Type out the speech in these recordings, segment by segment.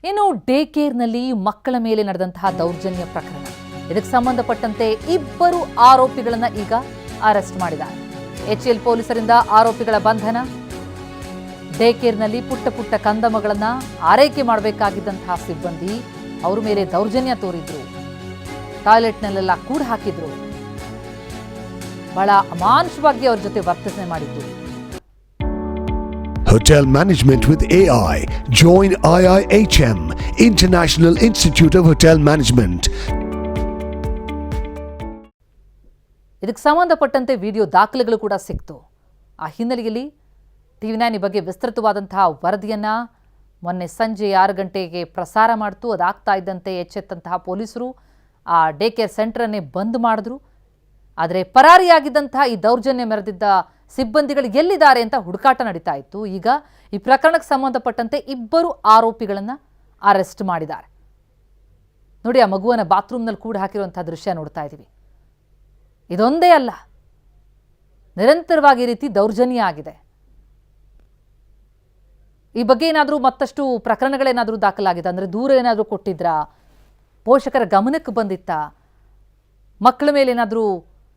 ಇನ್ನು ಡೇ ಕೇರ್ನಲ್ಲಿ ಮಕ್ಕಳ ಮೇಲೆ ನಡೆದಂತಹ ದೌರ್ಜನ್ಯ ಪ್ರಕರಣ ಇದಕ್ಕೆ ಸಂಬಂಧಪಟ್ಟಂತೆ ಇಬ್ಬರು ಆರೋಪಿಗಳನ್ನು ಈಗ ಅರೆಸ್ಟ್ ಮಾಡಿದ್ದಾರೆ. ಎಚ್ಎಲ್ ಪೊಲೀಸರಿಂದ ಆರೋಪಿಗಳ ಬಂಧನ. ಡೇ ಕೇರ್ನಲ್ಲಿ ಪುಟ್ಟ ಕಂದಮಗಳನ್ನು ಆರೈಕೆ ಮಾಡಬೇಕಾಗಿದ್ದಂತಹ ಸಿಬ್ಬಂದಿ ಅವರ ಮೇಲೆ ದೌರ್ಜನ್ಯ ತೋರಿದ್ರು, ಟಾಯ್ಲೆಟ್ನಲ್ಲೆಲ್ಲ ಕೂಡ ಹಾಕಿದ್ರು, ಬಹಳ ಅಮಾನುಷವಾಗಿ ಅವ್ರ ಜೊತೆ ವರ್ತನೆ ಮಾಡಿದ್ರು. Hotel Management with AI. Join IIHM, International Institute of Hotel Management. ಇದಕ್ಕೆ ಸಂಬಂಧಪಟ್ಟಂತೆ ವಿಡಿಯೋ ದಾಖಲೆಗಳು ಕೂಡ ಸಿಕ್ತು. ಆ ಹಿನ್ನೆಲೆಯಲ್ಲಿ TV9 ಬಗ್ಗೆ ವಿಸ್ತೃತವಾದಂತಹ ವರದಿಯನ್ನ ಮೊನ್ನೆ ಸಂಜೆ 6 ಗಂಟೆಗೆ ಪ್ರಸಾರ ಮಾಡ್ತು. ಅದಾಗ್ತಾ ಇದ್ದಂತೆ ಎಚ್ಚೆತ್ತಂತಹ ಪೊಲೀಸರು ಆ ಡೇ ಕೇರ್ ಸೆಂಟರನ್ನೇ ಬಂದ್ ಮಾಡಿದ್ರು. ಆದರೆ ಪರಾರಿಯಾಗಿದ್ದಂತಹ ಈ ದೌರ್ಜನ್ಯ ಮೆರೆದಿದ್ದ ಸಿಬ್ಬಂದಿಗಳು ಎಲ್ಲಿದ್ದಾರೆ ಅಂತ ಹುಡುಕಾಟ ನಡೀತಾ ಇತ್ತು. ಈಗ ಈ ಪ್ರಕರಣಕ್ಕೆ ಸಂಬಂಧಪಟ್ಟಂತೆ ಇಬ್ಬರು ಆರೋಪಿಗಳನ್ನು ಅರೆಸ್ಟ್ ಮಾಡಿದ್ದಾರೆ. ನೋಡಿ, ಆ ಮಗುವನ್ನ ಬಾತ್ರೂಮ್ನಲ್ಲಿ ಕೂಡ ಹಾಕಿರುವಂತಹ ದೃಶ್ಯ ನೋಡ್ತಾ ಇದ್ದೀವಿ. ಇದೊಂದೇ ಅಲ್ಲ, ನಿರಂತರವಾಗಿ ಈ ರೀತಿ ದೌರ್ಜನ್ಯ ಆಗಿದೆ. ಈ ಬಗ್ಗೆ ಏನಾದರೂ ಮತ್ತಷ್ಟು ಪ್ರಕರಣಗಳೇನಾದರೂ ದಾಖಲಾಗಿದೆ ಅಂದರೆ ದೂರ ಏನಾದರೂ ಕೊಟ್ಟಿದ್ರಾ, ಪೋಷಕರ ಗಮನಕ್ಕೆ ಬಂದಿತ್ತಾ, ಮಕ್ಕಳ ಮೇಲೆ ಏನಾದರೂ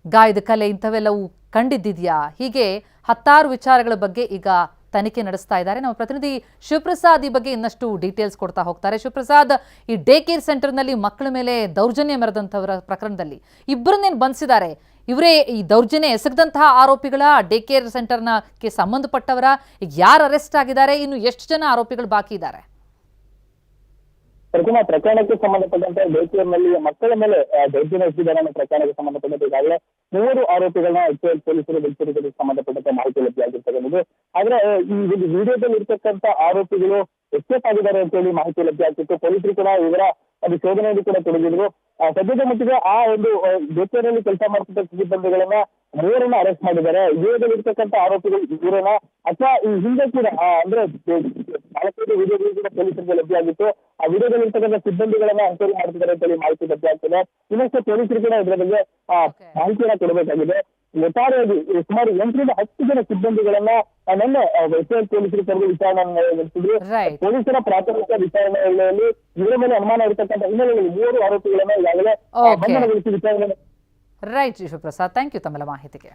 ಗಾಯದ ಕಲೆ ಇಂಥವೆಲ್ಲವೂ ಕಂಡಿದ್ದಿದೆಯಾ, ಹೀಗೆ ಹತ್ತಾರು ವಿಚಾರಗಳ ಬಗ್ಗೆ ಈಗ ತನಿಖೆ ನಡೆಸ್ತಾ ಇದ್ದಾರೆ. ನಮ್ಮ ಪ್ರತಿನಿಧಿ ಶಿವಪ್ರಸಾದ್ ಈ ಬಗ್ಗೆ ಇನ್ನಷ್ಟು ಡೀಟೇಲ್ಸ್ ಕೊಡ್ತಾ ಹೋಗ್ತಾರೆ. ಶಿವಪ್ರಸಾದ್, ಈ ಡೇ ಕೇರ್ ಸೆಂಟರ್ನಲ್ಲಿ ಮಕ್ಕಳ ಮೇಲೆ ದೌರ್ಜನ್ಯ ಮೆರೆದಂಥವರ ಪ್ರಕರಣದಲ್ಲಿ ಇಬ್ಬರನ್ನೇನು ಬಂಧಿಸಿದ್ದಾರೆ? ಇವರೇ ಈ ದೌರ್ಜನ್ಯ ಎಸಗದಂತಹ ಆರೋಪಿಗಳ, ಡೇ ಕೇರ್ ಸೆಂಟರ್ನಕ್ಕೆ ಸಂಬಂಧಪಟ್ಟವರ? ಈಗ ಯಾರು ಅರೆಸ್ಟ್ ಆಗಿದ್ದಾರೆ? ಇನ್ನು ಎಷ್ಟು ಜನ ಆರೋಪಿಗಳು ಬಾಕಿ ಇದ್ದಾರೆ? ಪ್ರಕರಣಕ್ಕೆ ಸಂಬಂಧಪಟ್ಟಂತೆ ಡೇ ಕೇರ್ನಲ್ಲಿ ಮಕ್ಕಳ ಮೇಲೆ ದೌರ್ಜನ್ಯ ಎಸಗಿದ್ದಾರೆ ಅನ್ನೋ ಪ್ರಕರಣಕ್ಕೆ ಸಂಬಂಧಪಟ್ಟಂತೆ ಈಗಾಗಲೇ 3 ಆರೋಪಿಗಳನ್ನ ಎಚ್ಎಲ್ ಪೊಲೀಸರು ಬಂಧಿಸಿರುವುದಕ್ಕೆ ಸಂಬಂಧಪಟ್ಟಂತೆ ಮಾಹಿತಿ ಲಭ್ಯವಾಗಿರ್ತಕ್ಕಂಥದ್ದು. ಆದ್ರೆ ಈ ಒಂದು ವಿಡಿಯೋದಲ್ಲಿ ಇರ್ತಕ್ಕಂಥ ಆರೋಪಿಗಳು ಎಸ್ಕೇಪ್ ಆಗಿದ್ದಾರೆ ಅಂತ ಹೇಳಿ ಮಾಹಿತಿ ಲಭ್ಯ ಆಗ್ತಿತ್ತು. ಪೊಲೀಸರು ಕೂಡ ಇವರ ಒಂದು ಶೋಧನೆಯಲ್ಲಿ ಕೂಡ ತೊಡಗಿದ್ರು. ಸದ್ಯದ ಮಟ್ಟಿಗೆ ಆ ಒಂದು ಡೇ ಕೇರ್ನಲ್ಲಿ ಕೆಲಸ ಮಾಡ್ತಿದ್ದ ಸಿಬ್ಬಂದಿಗಳನ್ನ 3 ಅರೆಸ್ಟ್ ಮಾಡಿದ್ದಾರೆ. ವಿಡಿಯೋದಲ್ಲಿ ಇರ್ತಕ್ಕಂಥ ಆರೋಪಿಗಳು ಇವರನ್ನ ಅಥವಾ ಈ ಹಿಂದೆ ಕೂಡ ಅಂದ್ರೆ 4 ವಿಡಿಯೋಗಳು ಕೂಡ ಪೊಲೀಸರಿಗೆ ಲಭ್ಯ ಆಗಿತ್ತು. ಆ ವಿಡಿಯೋದಲ್ಲಿ ಇರ್ತಕ್ಕಂಥ ಸಿಬ್ಬಂದಿಗಳನ್ನ ಎನ್ಕ್ವೈರಿ ಮಾಡ್ತಿದ್ದಾರೆ ಅಂತ ಹೇಳಿ ಮಾಹಿತಿ ಲಭ್ಯ ಆಗ್ತದೆ. ಇನ್ನಷ್ಟು ಪೊಲೀಸರು ಕೂಡ ಇದರ ಬಗ್ಗೆ ಮಾಹಿತಿಯನ್ನ ಕೊಡಬೇಕಾಗಿದೆ. ಒಟ್ಟಾರೆಯಾಗಿ ಸುಮಾರು 8 ರಿಂದ 10 ಜನ ಸಿಬ್ಬಂದಿಗಳನ್ನ ನಿನ್ನೆ ಎಚ್ಎಲ್ ಪೊಲೀಸರು ಕರೆದು ವಿಚಾರಣೆ ನಡೆಸಿದ್ರು. ಪೊಲೀಸರ ಪ್ರಾಥಮಿಕ ವಿಚಾರಣೆಯಲ್ಲಿ ಇವರ ಮೇಲೆ ಅನುಮಾನ ಇರತಕ್ಕಂಥ ಹಿನ್ನೆಲೆಯಲ್ಲಿ 3 ಆರೋಪಿಗಳನ್ನ ಈಗಾಗಲೇ ಬಂಧನಗೊಳಿಸಿ ವಿಚಾರಣೆ. ರೈಟ್ ಶಿವಪ್ರಸಾದ್, ಥ್ಯಾಂಕ್ ಯು ತಮ್ಮೆಲ್ಲ ಮಾಹಿತಿಗೆ.